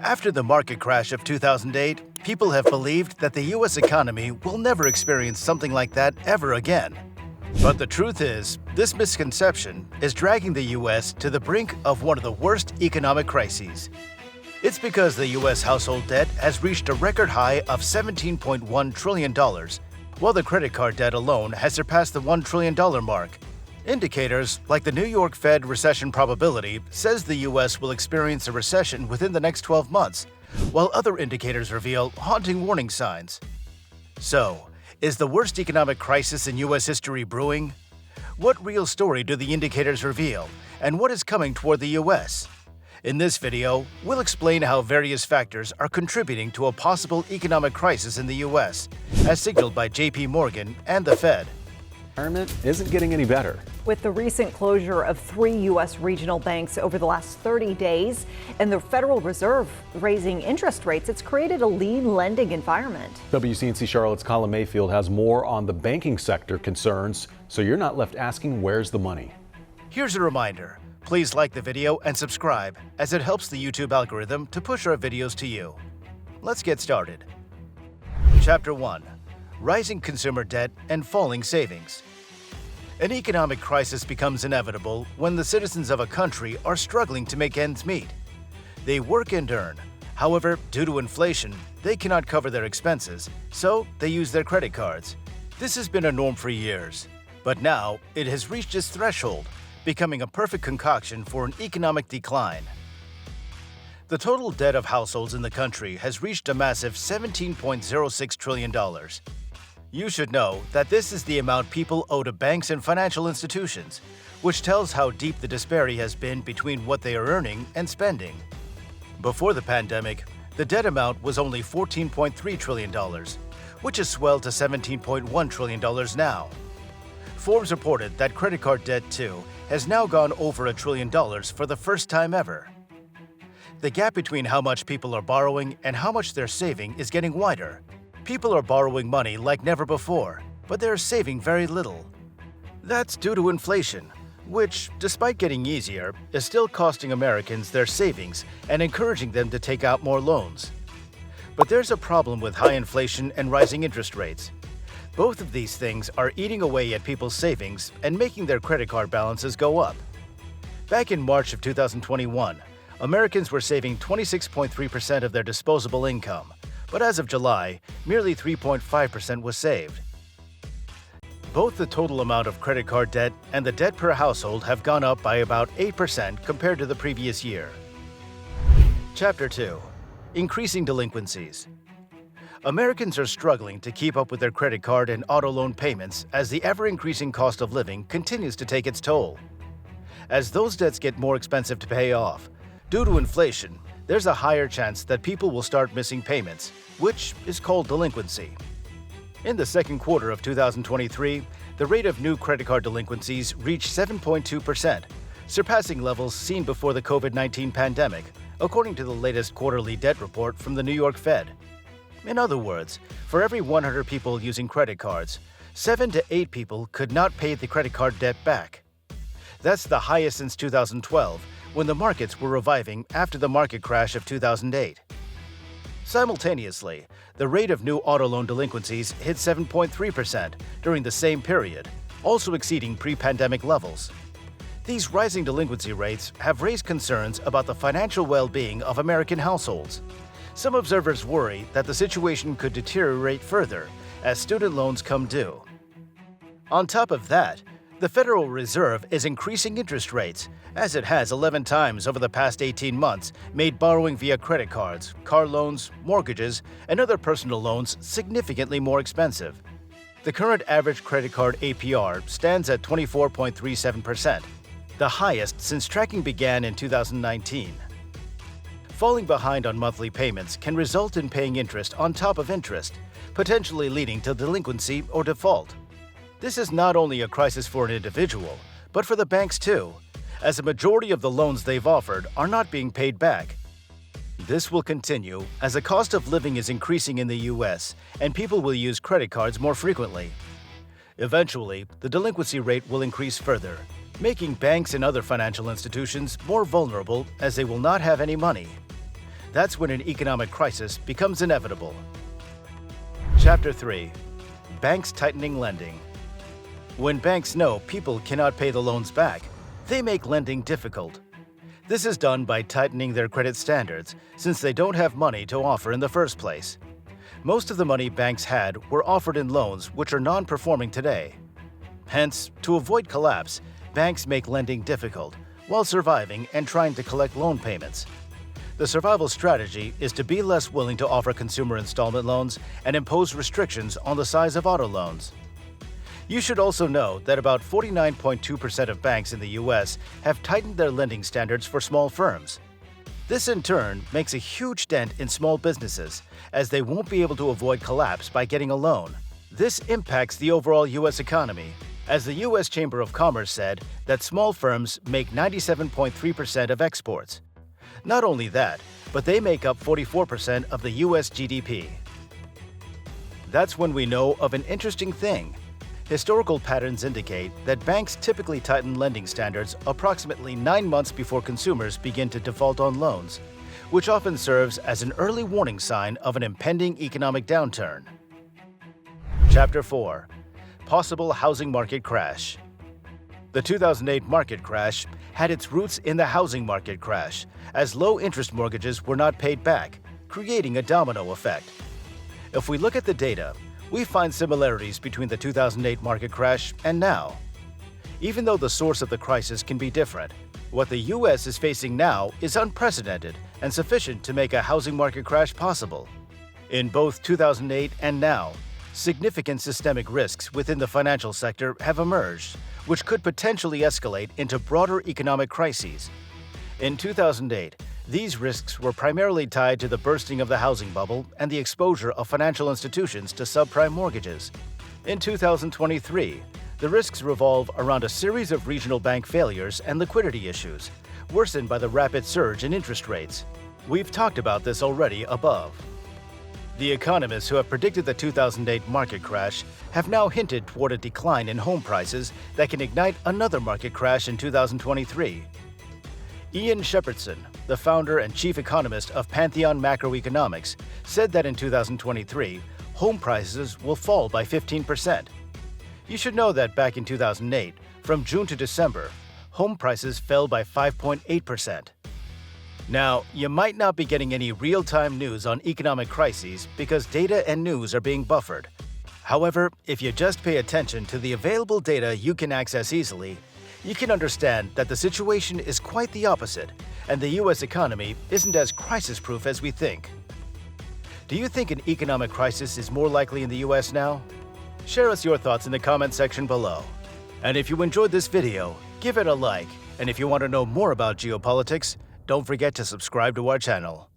After the market crash of 2008, people have believed that the U.S. economy will never experience something like that ever again. But the truth is, this misconception is dragging the U.S. to the brink of one of the worst economic crises. It's because the U.S. household debt has reached a record high of $17.1 trillion, while the credit card debt alone has surpassed the $1 trillion mark. Indicators like the New York Fed recession probability says the U.S. will experience a recession within the next 12 months, while other indicators reveal haunting warning signs. So, is the worst economic crisis in U.S. history brewing? What real story do the indicators reveal, and what is coming toward the U.S.? In this video, we'll explain how various factors are contributing to a possible economic crisis in the U.S., as signaled by JPMorgan and the Fed. Environment isn't getting any better. With the recent closure of 3 U.S. regional banks over the last 30 days and the Federal Reserve raising interest rates, it's created a lean lending environment. WCNC Charlotte's Colin Mayfield has more on the banking sector concerns, so you're not left asking where's the money. Here's a reminder. Please like the video and subscribe, as it helps the YouTube algorithm to push our videos to you. Let's get started. Chapter 1. Rising consumer debt and falling savings. An economic crisis becomes inevitable when the citizens of a country are struggling to make ends meet. They work and earn. However, due to inflation, they cannot cover their expenses, so they use their credit cards. This has been a norm for years, but now it has reached its threshold, becoming a perfect concoction for an economic decline. The total debt of households in the country has reached a massive $17.06 trillion. You should know that this is the amount people owe to banks and financial institutions, which tells how deep the disparity has been between what they are earning and spending. Before the pandemic, the debt amount was only $14.3 trillion, which has swelled to $17.1 trillion now. Forbes reported that credit card debt, too, has now gone over $1 trillion for the first time ever. The gap between how much people are borrowing and how much they're saving is getting wider. People are borrowing money like never before, but they're saving very little. That's due to inflation, which, despite getting easier, is still costing Americans their savings and encouraging them to take out more loans. But there's a problem with high inflation and rising interest rates. Both of these things are eating away at people's savings and making their credit card balances go up. Back in March of 2021, Americans were saving 26.3% of their disposable income. But as of July, merely 3.5% was saved. Both the total amount of credit card debt and the debt per household have gone up by about 8% compared to the previous year. Chapter 2. Increasing delinquencies. Americans are struggling to keep up with their credit card and auto loan payments as the ever-increasing cost of living continues to take its toll. As those debts get more expensive to pay off, due to inflation, there's a higher chance that people will start missing payments, which is called delinquency. In the second quarter of 2023, the rate of new credit card delinquencies reached 7.2%, surpassing levels seen before the COVID-19 pandemic, according to the latest quarterly debt report from the New York Fed. In other words, for every 100 people using credit cards, 7 to 8 people could not pay the credit card debt back. That's the highest since 2012, when the markets were reviving after the market crash of 2008. Simultaneously, the rate of new auto loan delinquencies hit 7.3% during the same period, also exceeding pre-pandemic levels. These rising delinquency rates have raised concerns about the financial well-being of American households. Some observers worry that the situation could deteriorate further as student loans come due. On top of that, the Federal Reserve is increasing interest rates, as it has 11 times over the past 18 months made borrowing via credit cards, car loans, mortgages, and other personal loans significantly more expensive. The current average credit card APR stands at 24.37%, the highest since tracking began in 2019. Falling behind on monthly payments can result in paying interest on top of interest, potentially leading to delinquency or default. This is not only a crisis for an individual, but for the banks too, as a majority of the loans they've offered are not being paid back. This will continue as the cost of living is increasing in the U.S. and people will use credit cards more frequently. Eventually, the delinquency rate will increase further, making banks and other financial institutions more vulnerable as they will not have any money. That's when an economic crisis becomes inevitable. Chapter 3. Banks tightening lending. When banks know people cannot pay the loans back, they make lending difficult. This is done by tightening their credit standards, since they don't have money to offer in the first place. Most of the money banks had were offered in loans which are non-performing today. Hence, to avoid collapse, banks make lending difficult while surviving and trying to collect loan payments. The survival strategy is to be less willing to offer consumer installment loans and impose restrictions on the size of auto loans. You should also know that about 49.2% of banks in the U.S. have tightened their lending standards for small firms. This in turn makes a huge dent in small businesses, as they won't be able to avoid collapse by getting a loan. This impacts the overall U.S. economy, as the U.S. Chamber of Commerce said that small firms make 97.3% of exports. Not only that, but they make up 44% of the U.S. GDP. That's when we know of an interesting thing. Historical patterns indicate that banks typically tighten lending standards approximately 9 months before consumers begin to default on loans, which often serves as an early warning sign of an impending economic downturn. Chapter 4. Possible housing market crash. The 2008 market crash had its roots in the housing market crash, as low-interest mortgages were not paid back, creating a domino effect. If we look at the data, we find similarities between the 2008 market crash and now. Even though the source of the crisis can be different, what the U.S. is facing now is unprecedented and sufficient to make a housing market crash possible. In both 2008 and now, significant systemic risks within the financial sector have emerged, which could potentially escalate into broader economic crises. In 2008, these risks were primarily tied to the bursting of the housing bubble and the exposure of financial institutions to subprime mortgages. In 2023, the risks revolve around a series of regional bank failures and liquidity issues, worsened by the rapid surge in interest rates. We've talked about this already above. The economists who have predicted the 2008 market crash have now hinted toward a decline in home prices that can ignite another market crash in 2023. Ian Shepherdson, the founder and chief economist of Pantheon Macroeconomics, said that in 2023, home prices will fall by 15%. You should know that back in 2008, from June to December, home prices fell by 5.8%. Now, you might not be getting any real-time news on economic crises because data and news are being buffered. However, if you just pay attention to the available data you can access easily, you can understand that the situation is quite the opposite, and the U.S. economy isn't as crisis-proof as we think. Do you think an economic crisis is more likely in the U.S. now? Share us your thoughts in the comment section below. And if you enjoyed this video, give it a like. And if you want to know more about geopolitics, don't forget to subscribe to our channel.